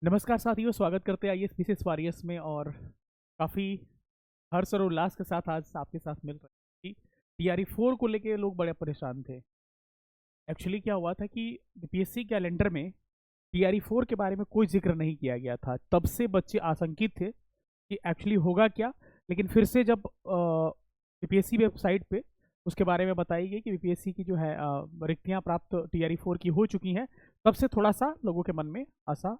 नमस्कार साथियों, स्वागत करते हैं आईएएस पीसीएस वारियर्स में। और काफ़ी हर्ष और उल्लास के साथ आज आपके साथ मिल रहे हैं कि टीआरई 4 को लेके लोग बड़े परेशान थे। एक्चुअली क्या हुआ था कि बीपीएससी कैलेंडर में टीआरई 4 के बारे में कोई जिक्र नहीं किया गया था। तब से बच्चे आशंकित थे कि एक्चुअली होगा क्या। लेकिन फिर से जब बीपीएससी वेबसाइट पे उसके बारे में बताई गई कि बीपीएससी की जो है रिक्तियां प्राप्त टीआरई 4 की हो चुकी हैं, तब से थोड़ा सा लोगों के मन में आशा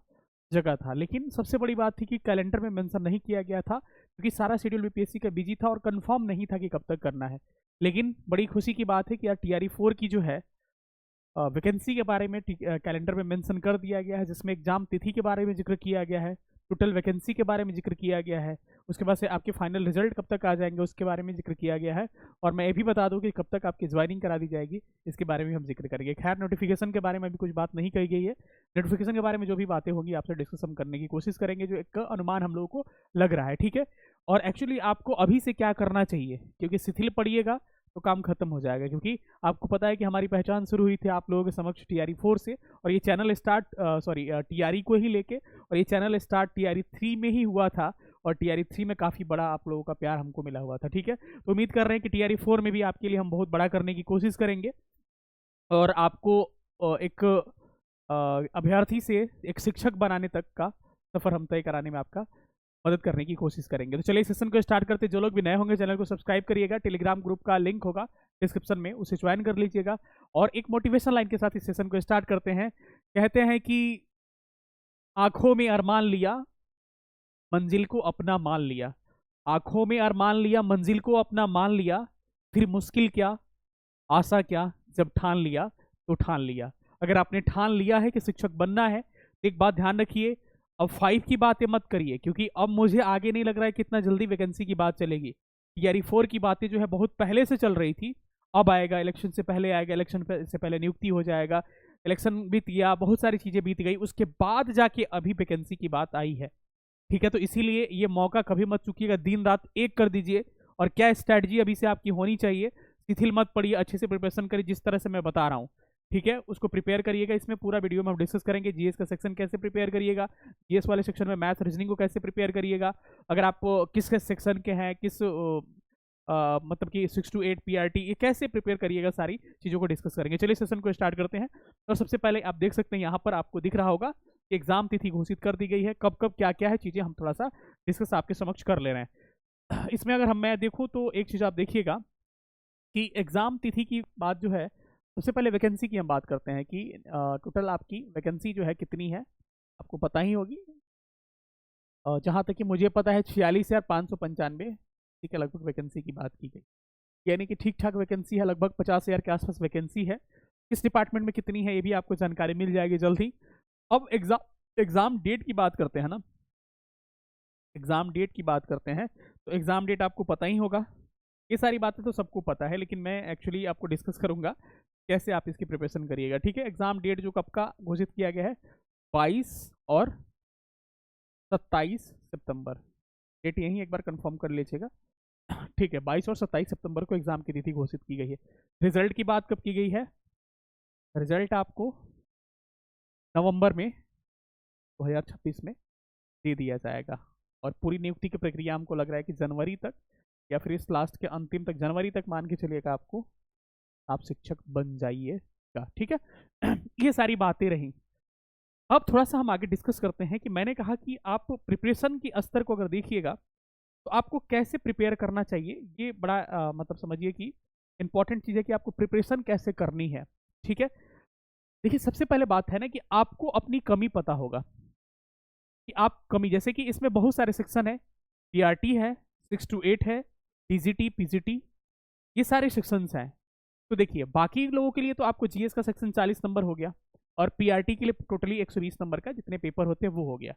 जगह था। लेकिन सबसे बड़ी बात थी कि कैलेंडर में मेंशन नहीं किया गया था क्योंकि सारा शेड्यूल बीपीएससी का बिजी था और कंफर्म नहीं था कि कब तक करना है। लेकिन बड़ी खुशी की बात है कि यार टीआरई 4 की जो है वैकेंसी के बारे में कैलेंडर में मेंशन कर दिया गया है, जिसमें एग्जाम तिथि के बारे में जिक्र किया गया है, टोटल वैकेंसी के बारे में जिक्र किया गया है, उसके बाद से आपके फाइनल रिजल्ट कब तक आ जाएंगे उसके बारे में जिक्र किया गया है। और मैं ये भी बता दूं कि कब तक आपकी ज्वाइनिंग करा दी जाएगी, इसके बारे में हम जिक्र करेंगे। खैर, नोटिफिकेशन के बारे में भी कुछ बात नहीं कही गई है। नोटिफिकेशन के बारे में जो भी बातें होंगी आपसे डिस्कस हम करने की कोशिश करेंगे, जो एक अनुमान हम लोगों को लग रहा है। ठीक है। और एक्चुअली आपको अभी से क्या करना चाहिए, क्योंकि शिथिल पड़िएगा तो काम खत्म हो जाएगा। क्योंकि आपको पता है कि हमारी पहचान शुरू हुई थी आप लोगों के समक्ष टीआरई 4 से, और ये चैनल स्टार्ट टीआरई को ही लेके, और ये चैनल स्टार्ट टीआरई 3 में ही हुआ था। और टीआरई 3 में काफ़ी बड़ा आप लोगों का प्यार हमको मिला हुआ था। ठीक है। तो उम्मीद कर रहे हैं कि टीआरई 4 में भी आपके लिए हम बहुत बड़ा करने की कोशिश करेंगे और आपको एक अभ्यर्थी से एक शिक्षक बनाने तक का सफर हम तय कराने में आपका मदद करने की कोशिश करेंगे। तो चलिए सेशन को स्टार्ट करते हैं। जो लोग भी नए होंगे चैनल को सब्सक्राइब करिएगा। टेलीग्राम ग्रुप का लिंक होगा डिस्क्रिप्शन में, उसे ज्वाइन कर लीजिएगा। और एक मोटिवेशन लाइन के साथ इस सेशन को स्टार्ट करते हैं। कहते हैं कि आंखों में अरमान लिया, मंजिल को अपना मान लिया। आंखों में अरमान लिया, मंजिल को अपना मान लिया। फिर मुश्किल क्या, आशा क्या, जब ठान लिया तो ठान लिया। अगर आपने ठान लिया है कि शिक्षक बनना है तो एक बात ध्यान रखिए, अब 5 की बातें मत करिए, क्योंकि अब मुझे आगे नहीं लग रहा है कितना जल्दी वैकेंसी की बात चलेगी। टीआरई 4 की बातें जो है बहुत पहले से चल रही थी। अब आएगा, इलेक्शन से पहले आएगा, इलेक्शन से पहले नियुक्ति हो जाएगा, इलेक्शन बीत गया, बहुत सारी चीजें बीत गई, उसके बाद जाके अभी वैकेंसी की बात आई है। ठीक है। तो इसीलिए ये मौका कभी मत चूकिएगा, दिन रात एक कर दीजिए। और क्या स्ट्रैटेजी अभी से आपकी होनी चाहिए, शिथिल मत पड़िए, अच्छे से प्रिपरेशन करिए जिस तरह से मैं बता रहा हूँ। ठीक है, उसको प्रिपेयर करिएगा। इसमें पूरा वीडियो में हम डिस्कस करेंगे। जीएस का सेक्शन कैसे प्रिपेयर करिएगा, जीएस वाले सेक्शन में मैथ रीजनिंग को कैसे प्रिपेयर करिएगा, अगर आप किस सेक्शन के हैं, किस मतलब कि 6 to 8 पीआरटी, ये कैसे प्रिपेयर करिएगा, सारी चीज़ों को डिस्कस करेंगे। चलिए सेशन को स्टार्ट करते हैं। और सबसे पहले आप देख सकते हैं यहाँ पर आपको दिख रहा होगा कि एग्जाम तिथि घोषित कर दी गई है। कब कब क्या क्या है चीज़ें हम थोड़ा सा डिस्कस आपके समक्ष कर ले रहे हैं। इसमें अगर मैं देखूँ तो एक चीज़ आप देखिएगा कि एग्जाम तिथि की बात जो है, सबसे पहले वैकेंसी की हम बात करते हैं कि टोटल आपकी वैकेंसी जो है कितनी है, आपको पता ही होगी। जहाँ तक कि मुझे पता है 46,595, ठीक है, लगभग वैकेंसी की बात की गई। यानी कि ठीक ठाक वैकेंसी है, लगभग 50,000 के आसपास वैकेंसी है। किस डिपार्टमेंट में कितनी है ये भी आपको जानकारी मिल जाएगी जल्द ही। अब एग्जाम डेट की बात करते हैं ना, एग्जाम डेट की बात करते हैं तो एग्जाम डेट आपको पता ही होगा। ये सारी बातें तो सबको पता है, लेकिन मैं एक्चुअली आपको डिस्कस करूंगा कैसे आप इसकी प्रिपरेशन करिएगा। ठीक है। एग्जाम डेट जो कब का घोषित किया गया है, 22 और 27 सितंबर। डेट यही एक बार कंफर्म कर लीजिएगा। ठीक है, 22 और 27 सितंबर को एग्जाम की तिथि घोषित की गई है। रिजल्ट की बात कब की गई है, रिजल्ट आपको नवंबर में 2026 में दे दिया जाएगा। और पूरी नियुक्ति की प्रक्रिया हमको लग रहा है कि जनवरी तक, या फिर इस लास्ट के अंतिम तक, जनवरी तक मान के चलिएगा आपको, आप शिक्षक बन जाइएगा। ठीक है। ये सारी बातें रही। अब थोड़ा सा हम आगे डिस्कस करते हैं कि मैंने कहा कि आप प्रिपरेशन की स्तर को अगर देखिएगा तो आपको कैसे प्रिपेयर करना चाहिए। ये बड़ा मतलब समझिए कि इंपॉर्टेंट चीज़ है कि आपको प्रिपरेशन कैसे करनी है। ठीक है। देखिए, सबसे पहले बात है ना कि आपको अपनी कमी पता होगा कि आप कमी, जैसे कि इसमें बहुत सारे सेक्शन है, पीआरटी है, 6 to 8 है, टीजीटी, पीजीटी, ये सारे सेक्शंस हैं। तो देखिए, बाकी लोगों के लिए तो आपको जीएस का सेक्शन 40 नंबर हो गया, और पीआरटी के लिए टोटली 120 नंबर का जितने पेपर होते हैं वो हो गया।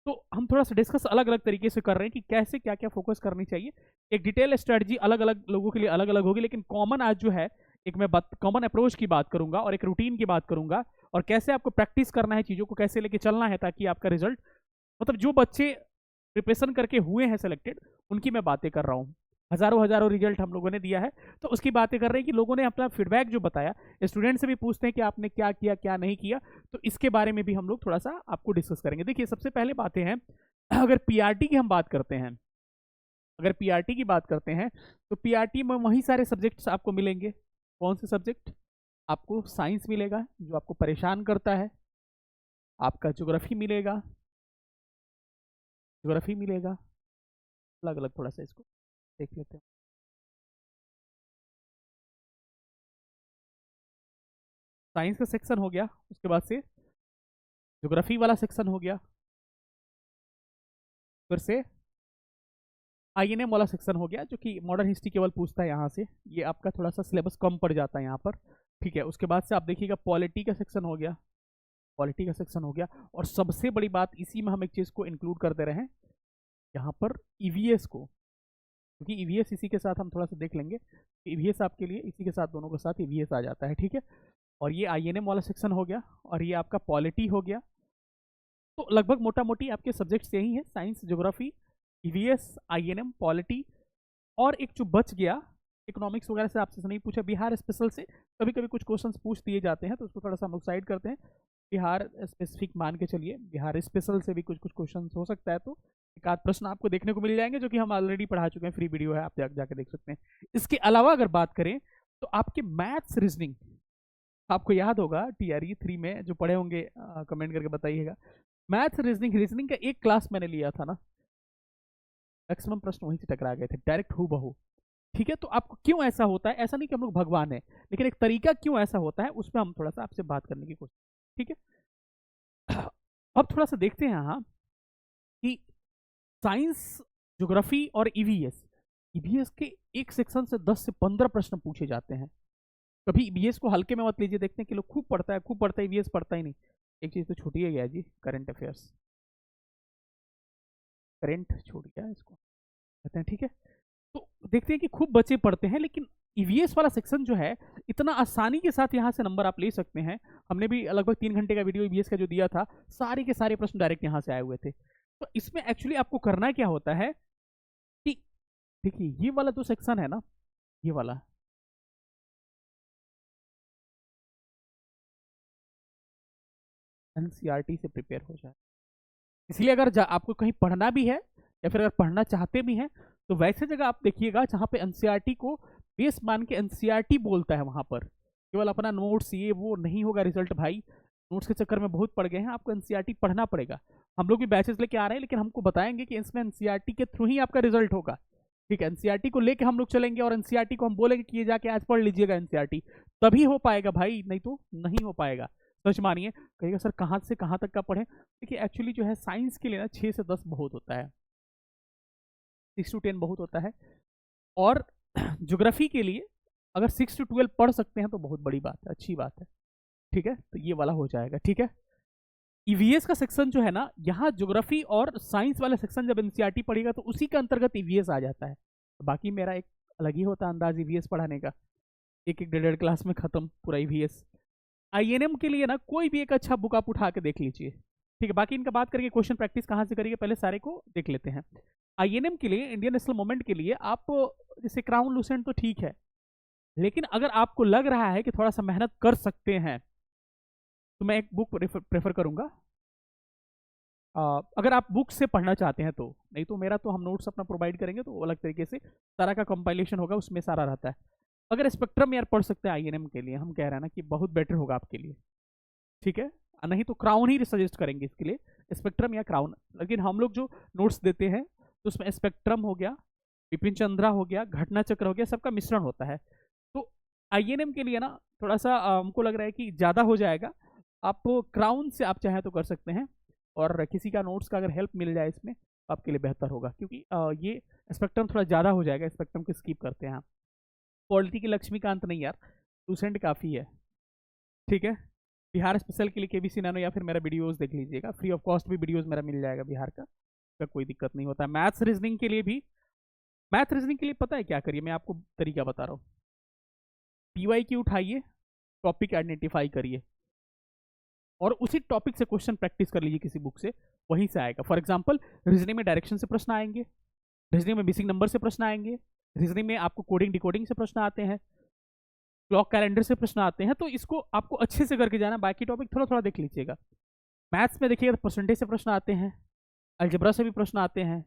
तो हम थोड़ा सा डिस्कस अलग अलग तरीके से कर रहे हैं कि कैसे क्या क्या फोकस करनी चाहिए। एक डिटेल स्ट्रेटजी अलग अलग लोगों के लिए अलग अलग होगी, लेकिन कॉमन आज जो है, एक मैं कॉमन अप्रोच की बात करूंगा और एक रूटीन की बात करूंगा, और कैसे आपको प्रैक्टिस करना है, चीज़ों को कैसे लेके चलना है, ताकि आपका रिजल्ट, मतलब जो बच्चे प्रिपरेशन करके हुए हैं सिलेक्टेड, उनकी मैं बातें कर रहा हूँ। हज़ारों हज़ारों रिजल्ट हम लोगों ने दिया है। तो उसकी बातें कर रहे हैं कि लोगों ने अपना फीडबैक जो बताया, स्टूडेंट से भी पूछते हैं कि आपने क्या किया क्या नहीं किया, तो इसके बारे में भी हम लोग थोड़ा सा आपको डिस्कस करेंगे। देखिए सबसे पहले बातें हैं, अगर पीआरटी की हम बात करते हैं, अगर पीआरटी की बात करते हैं तो पीआरटी में वही सारे सब्जेक्ट्स आपको मिलेंगे। कौन से सब्जेक्ट? आपको साइंस मिलेगा जो आपको परेशान करता है, आपका ज्योग्राफी मिलेगा, ज्योग्राफी मिलेगा, अलग अलग थोड़ा सा इसको देख लेते हैं। साइंस का सेक्शन हो गया, उसके बाद से ज्योग्राफी वाला सेक्शन हो गया, फिर से आईएनएम वाला सेक्शन हो गया जो कि मॉडर्न हिस्ट्री केवल पूछता है यहाँ से, ये आपका थोड़ा सा सिलेबस कम पड़ जाता है यहाँ पर। ठीक है, उसके बाद से आप देखिएगा पॉलिटी का सेक्शन हो गया, पॉलिटी का सेक्शन हो गया, और सबसे बड़ी बात इसी में हम एक चीज़ को इंक्लूड कर दे रहे हैं यहाँ पर, ईवीएस को, क्योंकि ईवीएस इसी के साथ हम थोड़ा सा देख लेंगे। ईवीएस आपके लिए इसी के साथ, दोनों के साथ ईवीएस आ जाता है। ठीक है, और ये आईएनएम वाला सेक्शन हो गया, और ये आपका पॉलिटी हो गया। तो लगभग मोटा मोटी आपके सब्जेक्ट्स यही है, science, geography, EVS, INM, polity, और एक जो बच गया इकोनॉमिक्स वगैरह से आपसे नहीं पूछा, बिहार स्पेशल से कभी कभी कुछ क्वेश्चंस पूछ दिए जाते हैं, तो उसको थोड़ा सा हम लोग साइड करते हैं। बिहार स्पेसिफिक मान के चलिए, बिहार स्पेशल से भी कुछ कुछ क्वेश्चन हो सकता है, तो एक आध प्रश्न आपको देखने को मिल जाएंगे जो कि हम ऑलरेडी पढ़ा चुके हैं, फ्री वीडियो है, आप जाके देख सकते हैं। इसके अलावा अगर बात करें तो आपके मैथ्स रीजनिंग, आपको याद होगा टीआरई 3 में जो पढ़े होंगे, कमेंट करके बताइएगा। मैथ्स रीजनिंग, रीजनिंग का एक क्लास मैंने लिया था ना, मैक्सिमम प्रश्न वहीं से टकरा गए थे, डायरेक्ट हूबहू। ठीक है, तो आपको क्यों ऐसा होता है? ऐसा नहीं कि हम लोग भगवान है, लेकिन एक तरीका क्यों ऐसा होता है उसमें हम थोड़ा सा आपसे बात करने की कोशिश। ठीक है, अब थोड़ा सा देखते हैं यहाँ कि साइंस, ज्योग्राफी और ईवीएस, ईवीएस के एक सेक्शन से 10 से 15 प्रश्न पूछे जाते हैं। कभी ईवीएस को हल्के में मत लीजिए, देखते हैं कि लोग खूब पढ़ता है, खूब पढ़ता है, ईवीएस पढ़ता ही नहीं। एक चीज तो छूट ही गया जी, करंट अफेयर्स, करंट छूट गया, इसको कहते हैं। ठीक है, तो देखते हैं कि खूब बच्चे पढ़ते हैं, लेकिन ईवीएस वाला सेक्शन जो है, इतना आसानी के साथ यहाँ से नंबर आप ले सकते हैं। हमने भी लगभग 3 घंटे का वीडियो ईवीएस का जो दिया था, सारे के सारे प्रश्न डायरेक्ट यहाँ से आए हुए थे। तो इसमें एक्चुअली आपको करना क्या होता है कि देखिए ये वाला जो सेक्शन है ना, ये वाला, एनसीईआरटी से प्रिपेयर हो जाए। इसलिए अगर आपको कहीं पढ़ना भी है या फिर अगर पढ़ना चाहते भी हैं, तो वैसे जगह आप देखिएगा जहाँ पे एनसीईआरटी को बेस मान के एनसीईआरटी बोलता है, वहां पर केवल अपना नोट्स ये वो नहीं होगा रिजल्ट भाई। नोट्स के चक्कर में बहुत पड़ गए हैं, आपको एनसीईआरटी पढ़ना पड़ेगा। हम लोग भी बैचेस लेके आ रहे हैं, लेकिन हमको बताएंगे कि इसमें एनसीईआरटी के थ्रू ही आपका रिजल्ट होगा। ठीक है, एनसीईआरटी को लेके हम लोग चलेंगे और एनसीईआरटी को हम बोलेंगे कि ये जाके आज पढ़ लीजिएगा एनसीईआरटी, तभी हो पाएगा भाई, नहीं तो नहीं हो पाएगा। सच मानिए, कहिएगा सर कहाँ से कहाँ तक का पढ़े। देखिए एक्चुअली जो है साइंस के लिए ना 6 से 10 बहुत होता है, 6 to 10 बहुत होता है, और ज्योग्राफी के लिए अगर 6 to 12 पढ़ सकते हैं तो बहुत बड़ी बात है, अच्छी बात है। ठीक है, तो ये वाला हो जाएगा। ठीक है, ईवीएस का सेक्शन जो है ना, यहाँ ज्योग्राफी और साइंस वाला सेक्शन जब एनसीईआरटी पढ़ेगा तो उसी के अंतर्गत ईवीएस आ जाता है। तो बाकी मेरा एक अलग ही होता है अंदाज ईवीएस पढ़ाने का, एक एक 1.5 क्लास में खत्म पूरा ईवीएस। आईएनएम के लिए ना कोई भी एक अच्छा बुक आप उठा के देख लीजिए। ठीक है, बाकी इनका बात करके क्वेश्चन प्रैक्टिस कहाँ से करिए, पहले सारे को देख लेते हैं। आईएनएम के लिए, इंडियन नेशनल मूवमेंट के लिए, आप जैसे क्राउन लूसेंट तो ठीक है, लेकिन अगर आपको लग रहा है कि थोड़ा सा मेहनत कर सकते हैं, तो मैं एक बुक प्रेफर करूंगा। अगर आप बुक से पढ़ना चाहते हैं तो, नहीं तो मेरा तो हम नोट्स अपना प्रोवाइड करेंगे, तो अलग तरीके से सारा का कंपाइलेशन होगा, उसमें सारा रहता है। अगर स्पेक्ट्रम यार पढ़ सकते हैं आईएनएम के लिए, हम कह रहे हैं ना कि बहुत बेटर होगा आपके लिए। ठीक है, नहीं तो क्राउन ही सजेस्ट करेंगे इसके लिए, स्पेक्ट्रम या क्राउन। लेकिन हम लोग जो नोट्स देते हैं तो उसमें स्पेक्ट्रम हो गया, बिपिन चंद्रा हो गया, घटना चक्र हो गया, सबका मिश्रण होता है। तो आईएनएम के लिए ना थोड़ा सा हमको लग रहा है कि ज़्यादा हो जाएगा। आप क्राउन से आप चाहें तो कर सकते हैं, और किसी का नोट्स का अगर हेल्प मिल जाए इसमें तो आपके लिए बेहतर होगा, क्योंकि ये स्पेक्ट्रम थोड़ा ज़्यादा हो जाएगा, स्पेक्ट्रम को स्किप करते हैं आप। पॉलिटी की लक्ष्मीकांत नहीं यार, लूसेंट काफ़ी है। ठीक है, बिहार स्पेशल के लिए केबीसी नैनो या फिर मेरा वीडियोस देख लीजिएगा, फ्री ऑफ कॉस्ट भी वीडियोस मेरा मिल जाएगा बिहार का कोई दिक्कत नहीं होता। मैथ्स रीजनिंग के लिए भी, मैथ रीजनिंग के लिए पता है क्या करिए, मैं आपको तरीका बता रहा हूँ। पीवाईक्यू उठाइए, टॉपिक आइडेंटिफाई करिए, और उसी टॉपिक से क्वेश्चन प्रैक्टिस कर लीजिए किसी बुक से, वहीं से आएगा। फॉर एग्जाम्पल रीजनिंग में डायरेक्शन से प्रश्न आएंगे, रीजनिंग में मिसिंग नंबर से प्रश्न आएंगे, रीजनिंग में आपको कोडिंग डिकोडिंग से प्रश्न आते हैं, क्लॉक कैलेंडर से प्रश्न आते हैं, तो इसको आपको अच्छे से करके जाना, बाकी टॉपिक थोड़ा थोड़ा देख लीजिएगा। मैथ्स में देखिएगा तो परसेंटेज से प्रश्न आते हैं, अलजेब्रा से भी प्रश्न आते हैं।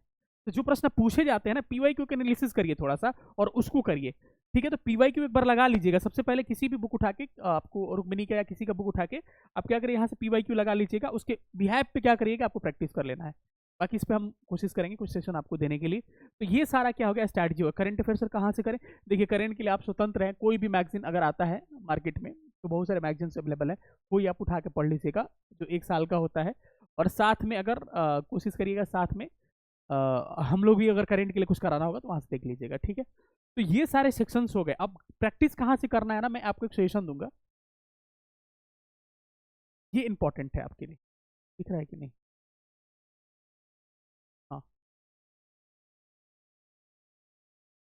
तो जो प्रश्न पूछे जाते हैं ना, पीवाईक्यू के एनालिसिस करिए थोड़ा सा और उसको करिए, ठीक है। तो पीवाईक्यू एक बार लगा लीजिएगा, सबसे पहले किसी भी बुक उठा के, आपको रुक्मिणी का या किसी का बुक उठा के आप क्या करिए, यहाँ से पीवाईक्यू लगा लीजिएगा, उसके बिहाफ पे क्या करिएगा, आपको प्रैक्टिस कर लेना है। बाकी इस पर हम कोशिश करेंगे कुछ सेशन आपको देने के लिए। तो ये सारा क्या हो गया, स्ट्रैटेजी होगा। करंट अफेयर सर कहाँ से करें, देखिए करंट के लिए आप स्वतंत्र हैं, कोई भी मैगजीन अगर आता है मार्केट में, तो बहुत सारे मैगजीन अवेलेबल है, कोई आप उठा के पढ़ लीजिएगा जो 1 साल का होता है। और साथ में अगर कोशिश करिएगा, साथ में हम लोग भी अगर करंट के लिए कुछ कराना होगा तो वहां से देख लीजिएगा, ठीक है। तो ये सारे सेक्शंस हो गए। अब प्रैक्टिस कहाँ से करना है ना, मैं आपको एक सजेशन दूंगा, ये इंपॉर्टेंट है आपके लिए, दिख रहा है कि नहीं, हाँ,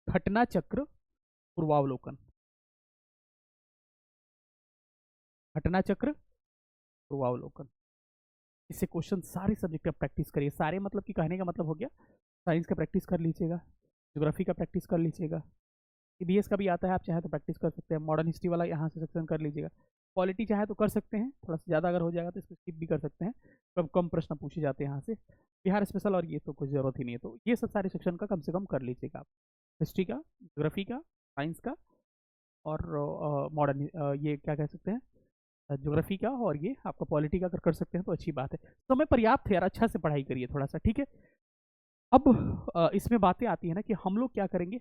घटना चक्र पूर्वावलोकन, घटना चक्र पूर्वावलोकन, इससे क्वेश्चन सारे सब्जेक्ट का प्रैक्टिस करिए। सारे मतलब कि कहने का मतलब हो गया, साइंस का प्रैक्टिस कर लीजिएगा, ज्योग्राफी का प्रैक्टिस कर लीजिएगा, ईबीएस का भी आता है, आप चाहे तो प्रैक्टिस कर सकते हैं, मॉडर्न हिस्ट्री वाला यहाँ से सेक्शन कर लीजिएगा, पॉलिटी चाहे तो कर सकते हैं, थोड़ा सा ज़्यादा अगर हो जाएगा तो इसको स्किप भी कर सकते हैं, कम कम प्रश्न पूछे जाते हैं यहाँ से, बिहार स्पेशल और ये तो कुछ ज़रूरत ही नहीं है। तो ये सब सारे सेक्शन का कम से कम कर लीजिएगा आप, हिस्ट्री का, ज्योग्राफी का, साइंस का, और मॉडर्न ये क्या कह सकते हैं, ज्योग्राफी का, और ये आपका पॉलिटी का अगर कर सकते हैं तो अच्छी बात है। समय पर्याप्त है यार, अच्छा से पढ़ाई करिए थोड़ा सा, ठीक है। अब इसमें बातें आती है ना कि हम लोग क्या करेंगे।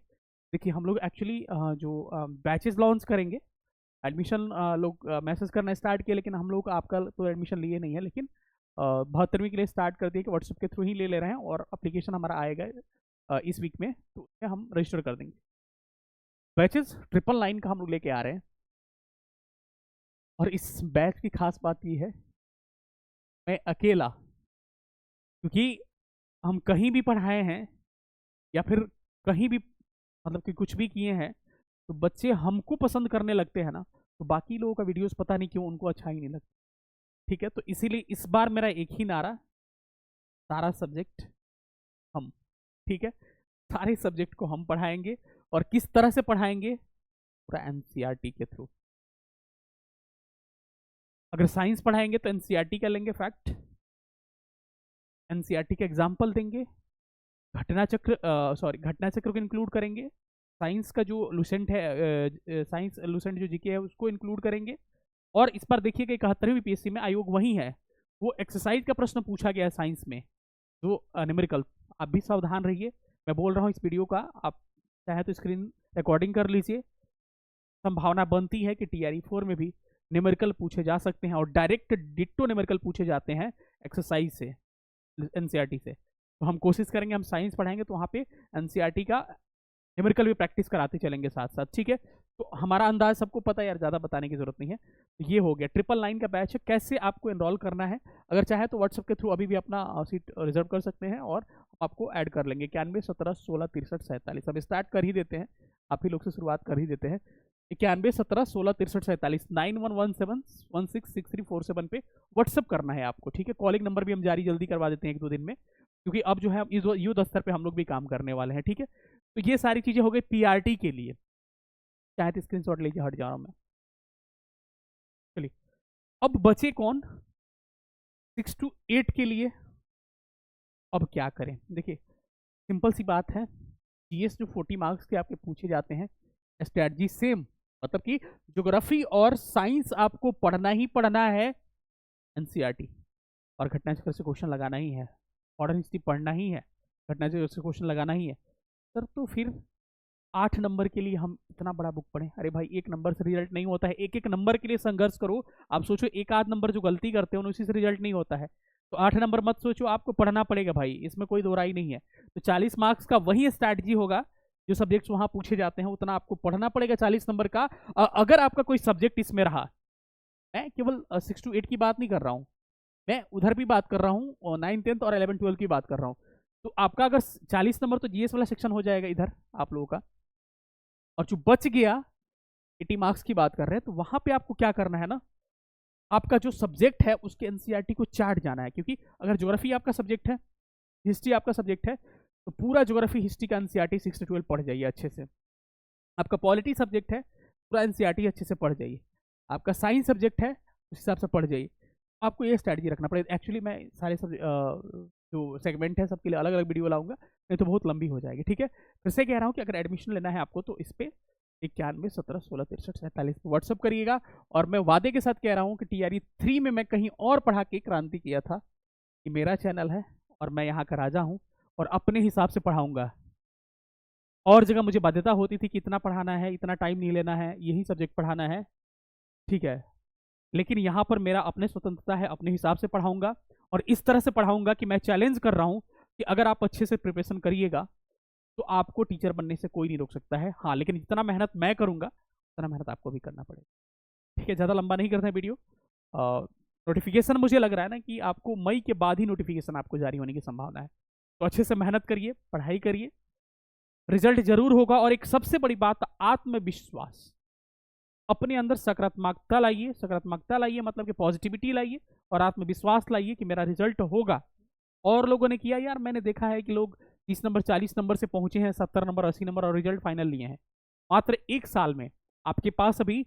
देखिए हम लोग एक्चुअली जो बैचेस लॉन्च करेंगे, एडमिशन लोग मैसेज करना स्टार्ट किए, लेकिन हम लोग आपका तो एडमिशन लिए नहीं है, लेकिन 72वीं के लिए स्टार्ट कर दिए कि व्हाट्सएप के थ्रू ही ले रहे हैं, और अप्लीकेशन हमारा आएगा इस वीक में, तो उसमें हम रजिस्टर कर देंगे। बैचेस 999 का हम लोग लेके आ रहे हैं, और इस बैच की खास बात ये है, मैं अकेला, क्योंकि हम कहीं भी पढ़ाए हैं या फिर कहीं भी मतलब कि कुछ भी किए हैं, तो बच्चे हमको पसंद करने लगते हैं ना, तो बाकी लोगों का वीडियोस पता नहीं क्यों उनको अच्छा ही नहीं लगता, ठीक है। तो इसीलिए इस बार मेरा एक ही नारा, सारा सब्जेक्ट हम, ठीक है, सारे सब्जेक्ट को हम पढ़ाएंगे। और किस तरह से पढ़ाएंगे, पूरा एनसीईआरटी के थ्रू। अगर साइंस पढ़ाएंगे तो एनसीईआरटी का लेंगे फैक्ट, एनसीईआरटी का एग्जाम्पल देंगे, घटना चक्र घटना चक्र को इंक्लूड करेंगे, साइंस का जो लुसेंट है, साइंस लुसेंट जो जीके है उसको इंक्लूड करेंगे। और इस बार देखिएगा 71वीं पीएससी में आयोग वही है, वो एक्सरसाइज का प्रश्न पूछा गया है साइंस में, जो न्यूमेरिकल। आप भी सावधान रहिए, मैं बोल रहा हूँ इस वीडियो का, आप चाहे तो स्क्रीन रिकॉर्डिंग कर लीजिए। संभावना बनती है कि टीआरई 4 में भी न्यूमेरिकल पूछे जा सकते हैं, और डायरेक्ट डिट्टो न्यूमेरिकल पूछे जाते हैं एक्सरसाइज से, एनसीईआरटी से। तो हम कोशिश करेंगे, हम साइंस पढ़ाएंगे तो वहाँ पे एनसीईआरटी का न्यूमेरिकल भी प्रैक्टिस कराते चलेंगे साथ साथ, ठीक है। तो हमारा अंदाज सबको पता है यार, ज़्यादा बताने की जरूरत नहीं है। तो ये हो गया 999 का बैच है। कैसे आपको एनरोल करना है, अगर चाहे तो व्हाट्सएप के थ्रू अभी भी अपना सीट रिजर्व कर सकते हैं, और आपको ऐड कर लेंगे 91 17 16 63 47। अब स्टार्ट कर ही देते हैं, आप ही लोग से शुरुआत कर ही देते हैं। 91 17 16 63 47 9117166347 पे व्हाट्सअप करना है आपको, ठीक है। कॉलिंग नंबर भी हम जारी जल्दी करवा देते हैं 1-2 दिन में, क्योंकि अब जो है युद्ध स्तर पे हम लोग भी काम करने वाले हैं, ठीक है। तो ये सारी चीजें हो गई पीआरटी के लिए, चाहे तो स्क्रीनशॉट लीजिए, हट जा रहा हूं मैं। चलिए अब बचे कौन, 6 to 8 के लिए। अब क्या करें, देखिए सिंपल सी बात है, जीएस जो 40 मार्क्स के आपके पूछे जाते हैं, स्ट्रेटजी सेम, मतलब कि ज्योग्राफी और साइंस आपको पढ़ना ही पढ़ना है एनसीईआरटी, और घटना चक्र से क्वेश्चन लगाना ही है, मॉडर्न हिस्ट्री पढ़ना ही है, घटना चक्र से क्वेश्चन लगाना ही है सर। तो फिर 8 नंबर के लिए हम इतना बड़ा बुक पढ़ें, अरे भाई 1 नंबर से रिजल्ट नहीं होता है, एक नंबर के लिए संघर्ष करो। आप सोचो एक आध नंबर जो गलती करते हो उसी से रिजल्ट नहीं होता है, तो 8 नंबर मत सोचो, आपको पढ़ना पड़ेगा भाई, इसमें कोई दो राय नहीं है। तो 40 मार्क्स का वही स्ट्रैटेजी होगा, जो सब्जेक्ट्स वहां पूछे जाते हैं उतना आपको पढ़ना पड़ेगा 40 नंबर का। अगर आपका कोई सब्जेक्ट इसमें रहा, मैं केवल 6 to 8 की बात नहीं कर रहा हूँ, मैं उधर भी बात कर रहा हूँ, 9th 10th और 11th 12th की बात कर रहा हूँ। तो आपका अगर 40 नंबर तो जीएस वाला सेक्शन हो जाएगा इधर आप लोगों का, और जो बच गया 80 मार्क्स की बात कर रहे हैं, तो वहां पे आपको क्या करना है ना, आपका जो सब्जेक्ट है उसके एनसीईआरटी को चार्ट जाना है। क्योंकि अगर ज्योग्राफी आपका सब्जेक्ट है, हिस्ट्री आपका सब्जेक्ट है, तो पूरा ज्योग्राफी हिस्ट्री का एनसीईआरटी 6 से 12 पढ़ जाइए अच्छे से। आपका पॉलिटी सब्जेक्ट है, पूरा एनसीईआरटी अच्छे से पढ़ जाइए। आपका साइंस सब्जेक्ट है, उस हिसाब से पढ़ जाइए। आपको ये स्ट्रैटेजी रखना पड़ेगा। एक्चुअली मैं सारे जो सेगमेंट है सबके लिए अलग अलग वीडियो लाऊंगा, नहीं तो बहुत लंबी हो जाएगी, ठीक है। फिर से कह रहा हूँ कि अगर एडमिशन लेना है आपको तो इस पर 91 17 16 63 47 पर व्हाट्सअप करिएगा। और मैं वादे के साथ कह रहा हूँ कि TRE 3 में मैं कहीं और पढ़ा के क्रांति किया था, कि मेरा चैनल है और मैं यहाँ का राजा हूँ और अपने हिसाब से पढ़ाऊंगा। और जगह मुझे बाध्यता होती थी कि इतना पढ़ाना है, इतना टाइम नहीं लेना है, यही सब्जेक्ट पढ़ाना है, ठीक है। लेकिन यहाँ पर मेरा अपने स्वतंत्रता है, अपने हिसाब से पढ़ाऊंगा और इस तरह से पढ़ाऊंगा कि मैं चैलेंज कर रहा हूँ कि अगर आप अच्छे से प्रिपरेशन करिएगा तो आपको टीचर बनने से कोई नहीं रोक सकता है। हाँ, लेकिन जितना मेहनत मैं करूंगा उतना मेहनत आपको भी करना पड़ेगा, ठीक है। ज़्यादा लंबा नहीं करते हैं वीडियो। नोटिफिकेशन मुझे लग रहा है ना कि आपको मई के बाद ही नोटिफिकेशन आपको जारी होने की संभावना है। तो अच्छे से मेहनत करिए, पढ़ाई करिए, रिजल्ट जरूर होगा। और एक सबसे बड़ी बात, आत्मविश्वास, अपने अंदर सकारात्मकता लाइए। सकारात्मकता लाइए मतलब कि पॉजिटिविटी लाइए और आत्मविश्वास लाइए कि मेरा रिजल्ट होगा। और लोगों ने किया यार, मैंने देखा है कि लोग 30 नंबर 40 नंबर से पहुंचे हैं, 70 नंबर 80 नंबर और रिजल्ट फाइनल लिए हैं मात्र एक साल में। आपके पास अभी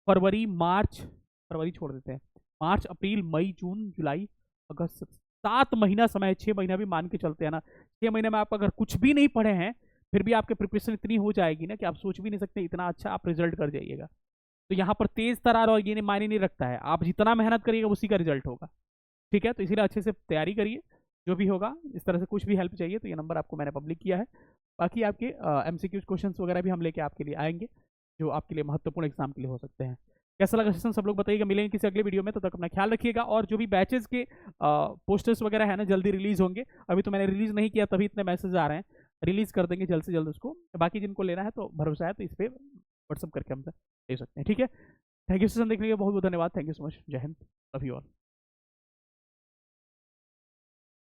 फरवरी छोड़ देते हैं, मार्च अप्रैल मई जून जुलाई अगस्त 7 महीना समय है। 6 महीना भी मान के चलते हैं ना, 6 महीने में आप अगर कुछ भी नहीं पढ़े हैं फिर भी आपके प्रिपरेशन इतनी हो जाएगी ना कि आप सोच भी नहीं सकते इतना अच्छा आप रिजल्ट कर जाइएगा। तो यहाँ पर तेज तरार और ये मायने नहीं रखता है, आप जितना मेहनत करिएगा उसी का रिजल्ट होगा, ठीक है। तो इसीलिए अच्छे से तैयारी करिए, जो भी होगा। इस तरह से कुछ भी हेल्प चाहिए तो ये नंबर आपको मैंने पब्लिक किया है। बाकी आपके MCQ क्वेश्चंस वगैरह भी हम लेके आपके लिए आएंगे, जो आपके लिए महत्वपूर्ण एग्जाम के लिए हो सकते हैं। कैसा लगा सेशन सब लोग बताइएगा। मिलेंगे किसी अगले वीडियो में, तो तक अपना ख्याल रखिएगा। और जो भी बैचेस के पोस्टर्स वगैरह है ना, जल्दी रिलीज होंगे। अभी तो मैंने रिलीज नहीं किया, तभी इतने मैसेज आ रहे हैं। रिलीज कर देंगे जल्द से जल्द उसको। बाकी जिनको लेना है तो भरोसा है तो इस पर व्हाट्सअप करके हमसे ले सकते हैं, ठीक है। थैंक यू सेशन देखने के लिए बहुत बहुत धन्यवाद। Thank you so much. जय हिंद, लव यू ऑल।